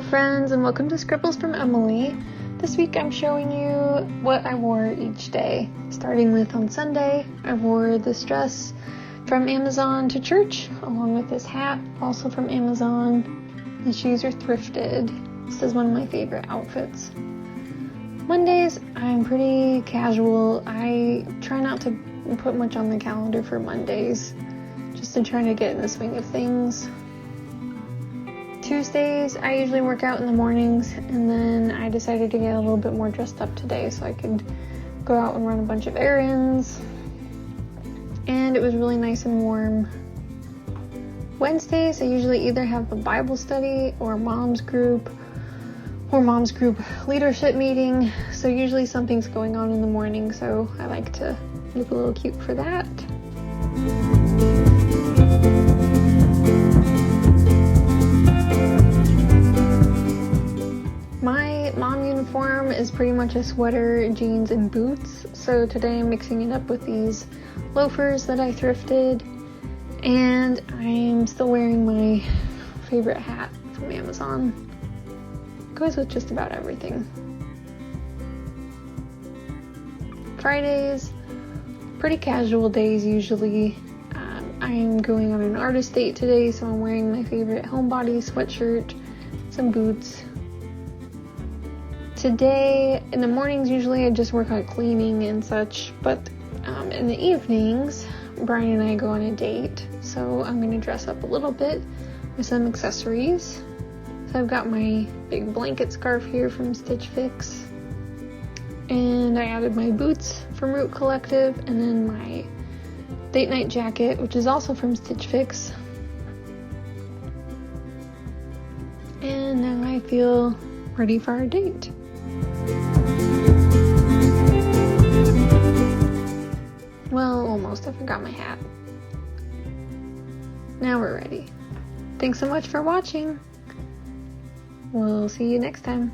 friends, and welcome to Scribbles from Emily. This week I'm showing you what I wore each day. Starting with on Sunday, I wore this dress from Amazon to church, along with this hat, also from Amazon. The shoes are thrifted. This is one of my favorite outfits. Mondays, I'm pretty casual. I try not to put much on the calendar for Mondays, just to try to get in the swing of things. Tuesdays, I usually work out in the mornings, and then I decided to get a little bit more dressed up today so I could go out and run a bunch of errands. And it was really nice and warm. Wednesdays, I usually either have a Bible study or mom's group leadership meeting. So usually something's going on in the morning, so I like to look a little cute for that. My mom uniform is pretty much a sweater, jeans, and boots. So today I'm mixing it up with these loafers that I thrifted. And I'm still wearing my favorite hat from Amazon. Goes with just about everything. Fridays, pretty casual days usually. I'm going on an artist date today, so I'm wearing my favorite homebody sweatshirt, some boots. Today, in the mornings, usually I just work on cleaning and such, but in the evenings, Brian and I go on a date, so I'm going to dress up a little bit with some accessories. So I've got my big blanket scarf here from Stitch Fix, and I added my boots from Root Collective, and then my date night jacket, which is also from Stitch Fix. And now I feel ready for our date. Well, almost. I forgot my hat. Now we're ready. Thanks so much for watching. We'll see you next time.